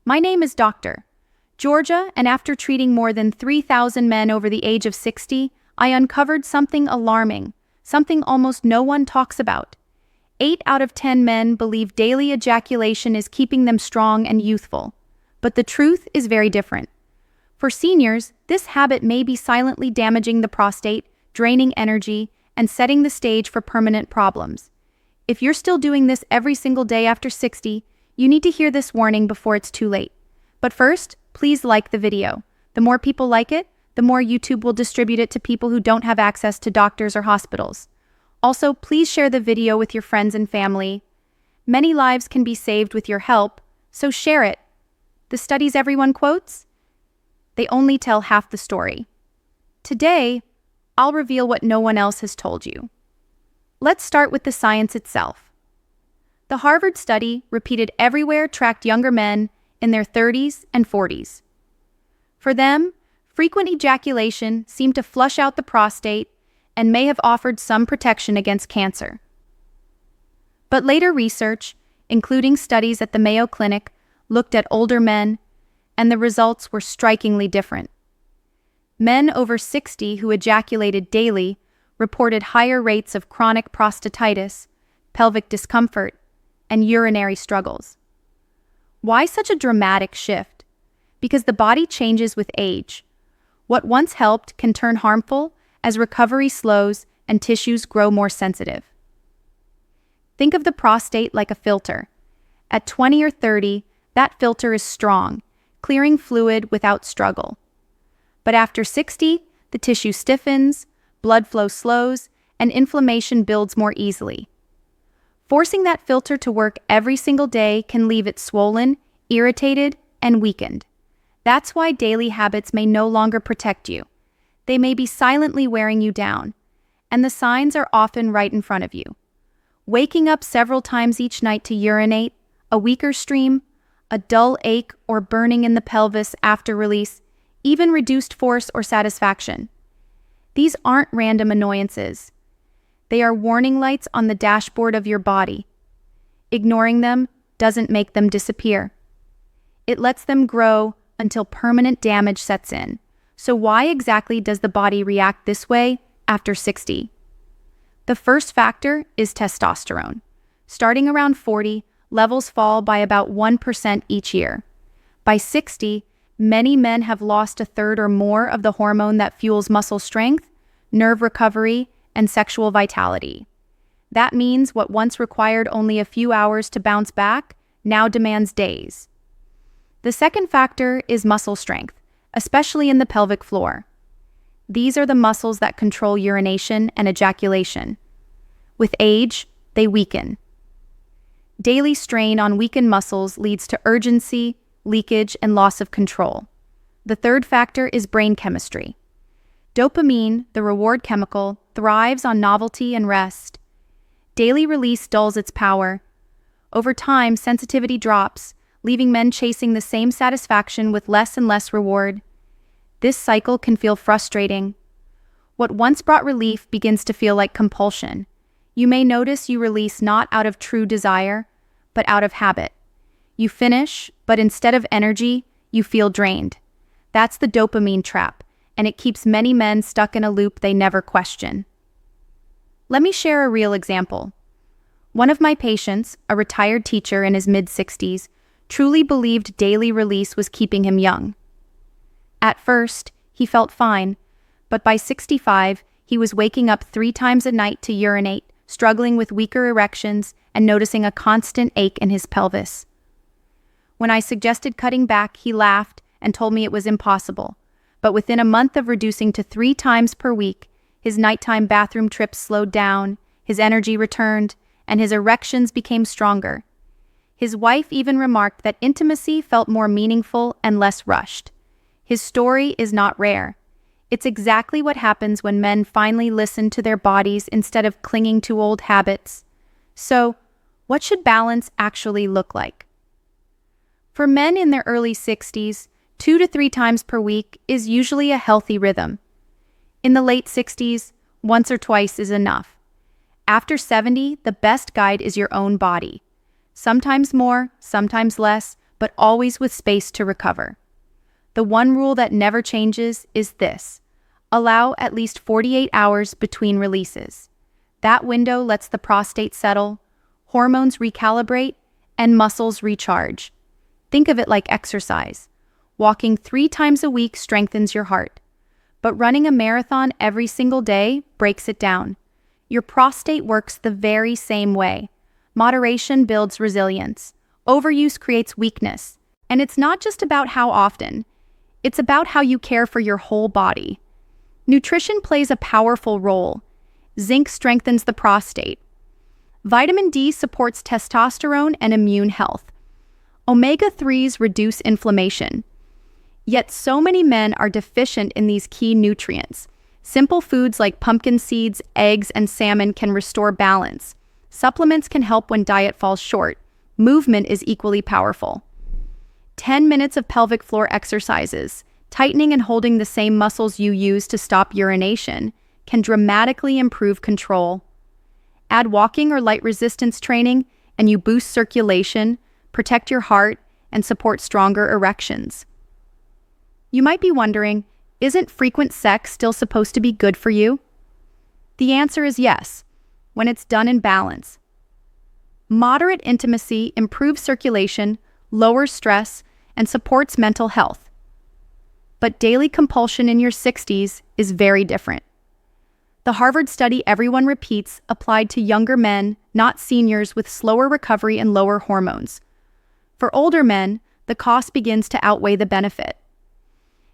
My name is Dr. Georgia, and after treating more than 3,000 men over the age of 60, I uncovered something alarming, something almost no one talks about. 8 out of 10 men believe daily ejaculation is keeping them strong and youthful. But the truth is very different. For seniors, this habit may be silently damaging the prostate, draining energy, and setting the stage for permanent problems. If you're still doing this every single day after 60, you need to hear this warning before it's too late. But first, please like the video. The more people like it, the more YouTube will distribute it to people who don't have access to doctors or hospitals. Also, please share the video with your friends and family. Many lives can be saved with your help, so share it. The studies everyone quotes? They only tell half the story. Today, I'll reveal what no one else has told you. Let's start with the science itself. The Harvard study, repeated everywhere, tracked younger men in their 30s and 40s. For them, frequent ejaculation seemed to flush out the prostate and may have offered some protection against cancer. But later research, including studies at the Mayo Clinic, looked at older men, and the results were strikingly different. Men over 60 who ejaculated daily reported higher rates of chronic prostatitis, pelvic discomfort, and urinary struggles. Why such a dramatic shift? Because the body changes with age. What once helped can turn harmful as recovery slows and tissues grow more sensitive. Think of the prostate like a filter. At 20 or 30, that filter is strong, clearing fluid without struggle. But after 60, the tissue stiffens, blood flow slows, and inflammation builds more easily. Forcing that filter to work every single day can leave it swollen, irritated, and weakened. That's why daily habits may no longer protect you. They may be silently wearing you down, and the signs are often right in front of you. Waking up several times each night to urinate, a weaker stream, a dull ache or burning in the pelvis after release, even reduced force or satisfaction. These aren't random annoyances. They are warning lights on the dashboard of your body. Ignoring them doesn't make them disappear. It lets them grow until permanent damage sets in. So why exactly does the body react this way after 60? The first factor is testosterone. Starting around 40, levels fall by about 1% each year. By 60, many men have lost a third or more of the hormone that fuels muscle strength, nerve recovery, and sexual vitality. That means what once required only a few hours to bounce back now demands days. The second factor is muscle strength, especially in the pelvic floor. These are the muscles that control urination and ejaculation. With age, they weaken. Daily strain on weakened muscles leads to urgency, leakage, and loss of control. The third factor is brain chemistry. Dopamine, the reward chemical, thrives on novelty and rest. Daily release dulls its power. Over time, sensitivity drops, leaving men chasing the same satisfaction with less and less reward. This cycle can feel frustrating. What once brought relief begins to feel like compulsion. You may notice you release not out of true desire, but out of habit. You finish, but instead of energy, you feel drained. That's the dopamine trap, and it keeps many men stuck in a loop they never question. Let me share a real example. One of my patients, a retired teacher in his mid-60s, truly believed daily release was keeping him young. At first, he felt fine, but by 65, he was waking up 3 times a night to urinate, struggling with weaker erections, and noticing a constant ache in his pelvis. When I suggested cutting back, he laughed and told me it was impossible. But within a month of reducing to 3 times per week, his nighttime bathroom trips slowed down, his energy returned, and his erections became stronger. His wife even remarked that intimacy felt more meaningful and less rushed. His story is not rare. It's exactly what happens when men finally listen to their bodies instead of clinging to old habits. So, what should balance actually look like? For men in their early 60s, 2 to 3 times per week is usually a healthy rhythm. In the late 60s, once or twice is enough. After 70, the best guide is your own body. Sometimes more, sometimes less, but always with space to recover. The one rule that never changes is this: allow at least 48 hours between releases. That window lets the prostate settle, hormones recalibrate, and muscles recharge. Think of it like exercise. Walking 3 times a week strengthens your heart, but running a marathon every single day breaks it down. Your prostate works the very same way. Moderation builds resilience. Overuse creates weakness. And it's not just about how often. It's about how you care for your whole body. Nutrition plays a powerful role. Zinc strengthens the prostate. Vitamin D supports testosterone and immune health. Omega-3s reduce inflammation. Yet so many men are deficient in these key nutrients. Simple foods like pumpkin seeds, eggs, and salmon can restore balance. Supplements can help when diet falls short. Movement is equally powerful. 10 minutes of pelvic floor exercises, tightening and holding the same muscles you use to stop urination, can dramatically improve control. Add walking or light resistance training, and you boost circulation, protect your heart, and support stronger erections. You might be wondering, isn't frequent sex still supposed to be good for you? The answer is yes, when it's done in balance. Moderate intimacy improves circulation, lowers stress, and supports mental health. But daily compulsion in your 60s is very different. The Harvard study everyone repeats applied to younger men, not seniors, with slower recovery and lower hormones. For older men, the cost begins to outweigh the benefit.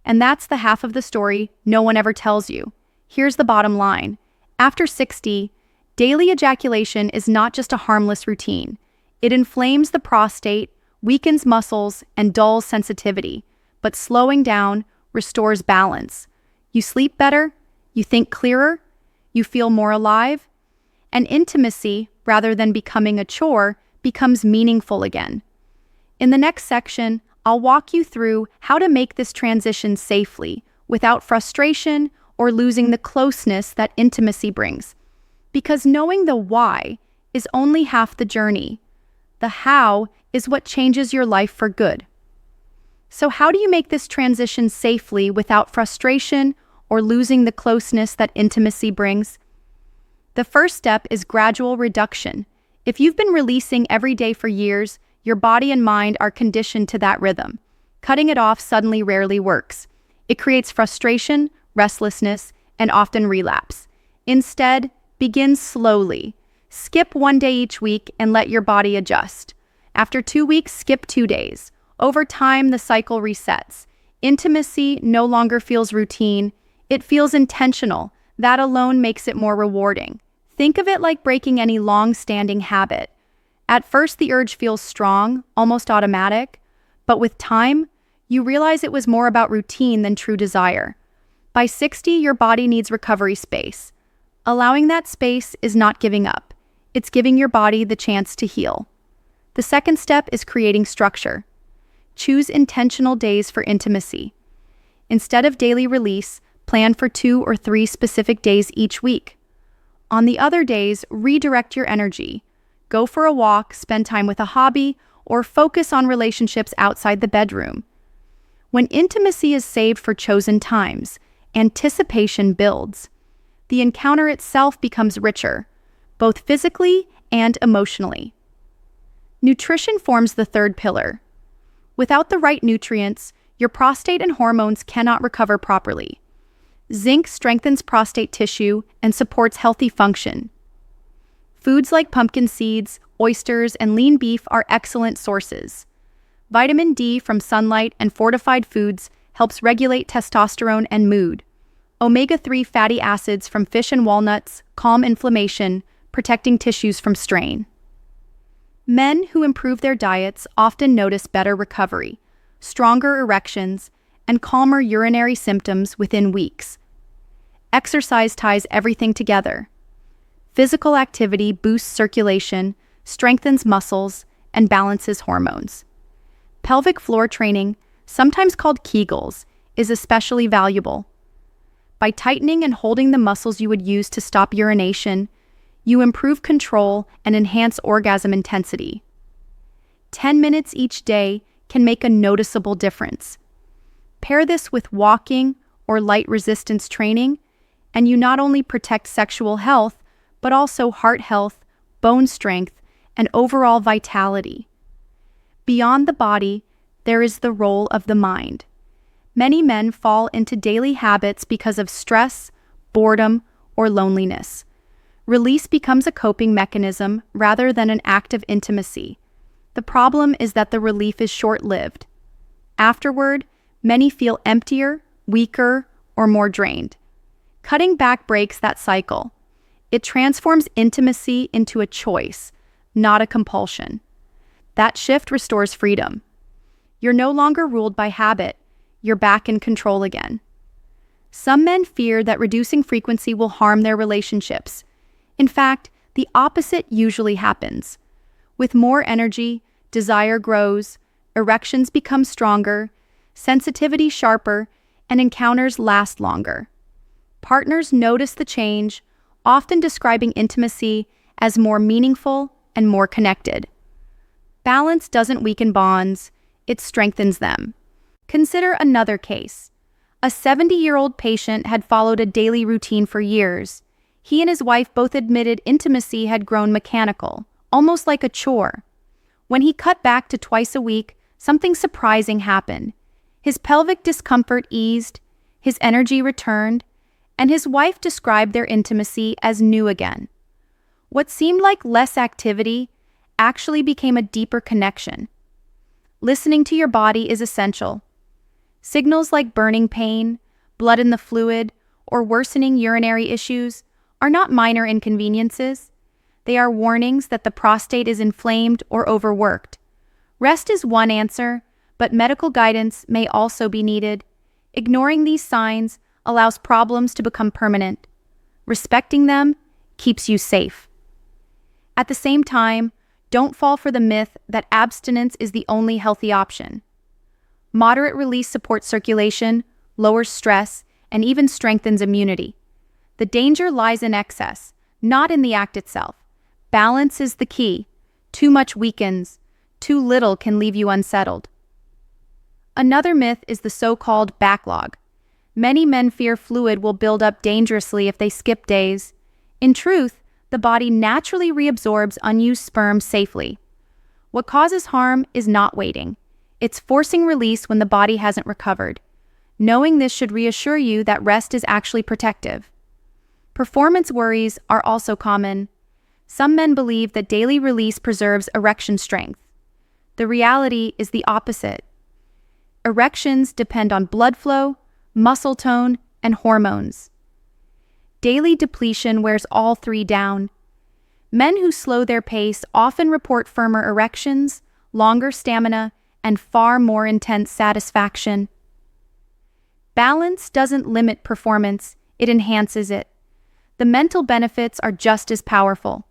And that's the half of the story no one ever tells you. Here's the bottom line. After 60, daily ejaculation is not just a harmless routine. It inflames the prostate, weakens muscles, and dulls sensitivity. But slowing down restores balance. You sleep better, you think clearer, you feel more alive, and intimacy, rather than becoming a chore, becomes meaningful again. In the next section, I'll walk you through how to make this transition safely, without frustration or losing the closeness that intimacy brings. Because knowing the why is only half the journey. The how is what changes your life for good. So how do you make this transition safely without frustration or losing the closeness that intimacy brings? The first step is gradual reduction. If you've been releasing every day for years, your body and mind are conditioned to that rhythm. Cutting it off suddenly rarely works. It creates frustration, restlessness, and often relapse. Instead, begin slowly. Skip 1 day each week and let your body adjust. After 2 weeks, skip 2 days. Over time, the cycle resets. Intimacy no longer feels routine. It feels intentional. That alone makes it more rewarding. Think of it like breaking any long-standing habit. At first, the urge feels strong, almost automatic, but with time, you realize it was more about routine than true desire. By 60, your body needs recovery space. Allowing that space is not giving up. It's giving your body the chance to heal. The second step is creating structure. Choose intentional days for intimacy. Instead of daily release, plan for 2 or 3 specific days each week. On the other days, redirect your energy. Go for a walk, spend time with a hobby, or focus on relationships outside the bedroom. When intimacy is saved for chosen times, anticipation builds. The encounter itself becomes richer, both physically and emotionally. Nutrition forms the third pillar. Without the right nutrients, your prostate and hormones cannot recover properly. Zinc strengthens prostate tissue and supports healthy function. Foods like pumpkin seeds, oysters, and lean beef are excellent sources. Vitamin D from sunlight and fortified foods helps regulate testosterone and mood. Omega-3 fatty acids from fish and walnuts calm inflammation, protecting tissues from strain. Men who improve their diets often notice better recovery, stronger erections, and calmer urinary symptoms within weeks. Exercise ties everything together. Physical activity boosts circulation, strengthens muscles, and balances hormones. Pelvic floor training, sometimes called Kegels, is especially valuable. By tightening and holding the muscles you would use to stop urination, you improve control and enhance orgasm intensity. 10 minutes each day can make a noticeable difference. Pair this with walking or light resistance training, and you not only protect sexual health, but also heart health, bone strength, and overall vitality. Beyond the body, there is the role of the mind. Many men fall into daily habits because of stress, boredom, or loneliness. Release becomes a coping mechanism rather than an act of intimacy. The problem is that the relief is short-lived. Afterward, many feel emptier, weaker, or more drained. Cutting back breaks that cycle. It transforms intimacy into a choice, not a compulsion. That shift restores freedom. You're no longer ruled by habit. You're back in control again. Some men fear that reducing frequency will harm their relationships. In fact, the opposite usually happens. With more energy, desire grows, erections become stronger, sensitivity sharper, and encounters last longer. Partners notice the change, often describing intimacy as more meaningful and more connected. Balance doesn't weaken bonds, it strengthens them. Consider another case. A 70-year-old patient had followed a daily routine for years. He and his wife both admitted intimacy had grown mechanical, almost like a chore. When he cut back to twice a week, something surprising happened. His pelvic discomfort eased, his energy returned, and his wife described their intimacy as new again. What seemed like less activity actually became a deeper connection. Listening to your body is essential. Signals like burning pain, blood in the fluid, or worsening urinary issues are not minor inconveniences. They are warnings that the prostate is inflamed or overworked. Rest is one answer, but medical guidance may also be needed. Ignoring these signs allows problems to become permanent. Respecting them keeps you safe. At the same time, don't fall for the myth that abstinence is the only healthy option. Moderate release supports circulation, lowers stress, and even strengthens immunity. The danger lies in excess, not in the act itself. Balance is the key. Too much weakens. Too little can leave you unsettled. Another myth is the so-called backlog. Many men fear fluid will build up dangerously if they skip days. In truth, the body naturally reabsorbs unused sperm safely. What causes harm is not waiting. It's forcing release when the body hasn't recovered. Knowing this should reassure you that rest is actually protective. Performance worries are also common. Some men believe that daily release preserves erection strength. The reality is the opposite. Erections depend on blood flow, muscle tone, and hormones. Daily depletion wears all three down. Men who slow their pace often report firmer erections, longer stamina, and far more intense satisfaction. Balance doesn't limit performance, it enhances it. The mental benefits are just as powerful.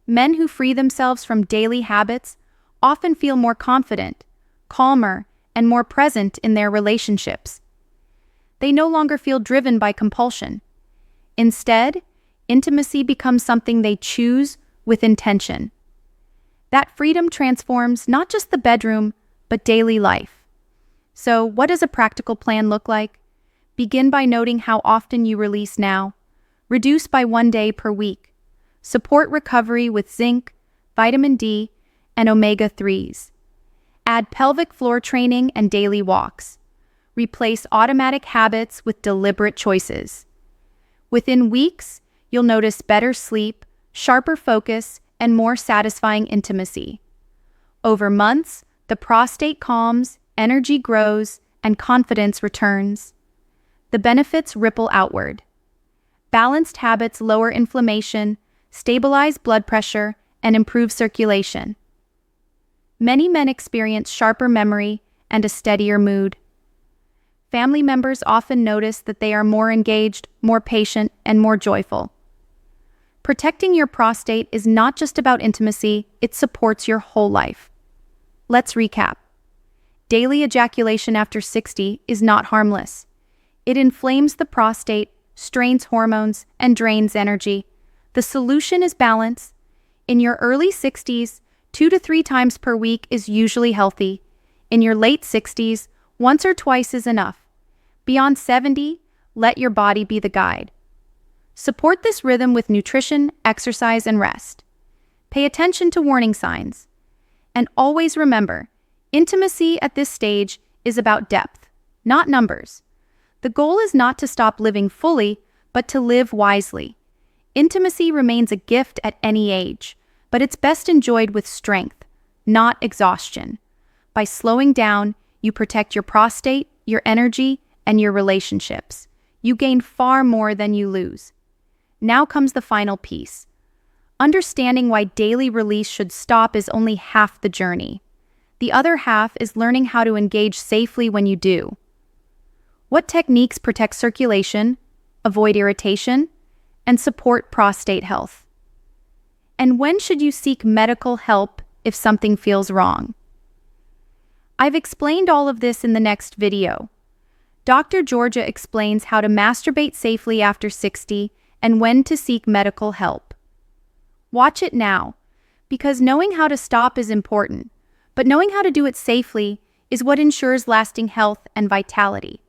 Men who free themselves from daily habits often feel more confident, calmer, and more present in their relationships. They no longer feel driven by compulsion. Instead, intimacy becomes something they choose with intention. That freedom transforms not just the bedroom, but daily life. So, what does a practical plan look like? Begin by noting how often you release now. Reduce by 1 day per week. Support recovery with zinc, vitamin D, and omega-3s. Add pelvic floor training and daily walks. Replace automatic habits with deliberate choices. Within weeks, you'll notice better sleep, sharper focus, and more satisfying intimacy. Over months, the prostate calms, energy grows, and confidence returns. The benefits ripple outward. Balanced habits lower inflammation, stabilize blood pressure, and improve circulation. Many men experience sharper memory and a steadier mood. Family members often notice that they are more engaged, more patient, and more joyful. Protecting your prostate is not just about intimacy, it supports your whole life. Let's recap. Daily ejaculation after 60 is not harmless. It inflames the prostate, strains hormones, and drains energy. The solution is balance. In your early 60s, 2 to 3 times per week is usually healthy. In your late 60s, once or twice is enough. Beyond 70, let your body be the guide. Support this rhythm with nutrition, exercise, and rest. Pay attention to warning signs. And always remember, intimacy at this stage is about depth, not numbers. The goal is not to stop living fully, but to live wisely. Intimacy remains a gift at any age, but it's best enjoyed with strength, not exhaustion. By slowing down, you protect your prostate, your energy, and your relationships. You gain far more than you lose. Now comes the final piece. Understanding why daily release should stop is only half the journey. The other half is learning how to engage safely when you do. What techniques protect circulation, avoid irritation, and support prostate health? And when should you seek medical help if something feels wrong? I've explained all of this in the next video. Dr. Georgia explains how to masturbate safely after 60 and when to seek medical help. Watch it now, because knowing how to stop is important, but knowing how to do it safely is what ensures lasting health and vitality.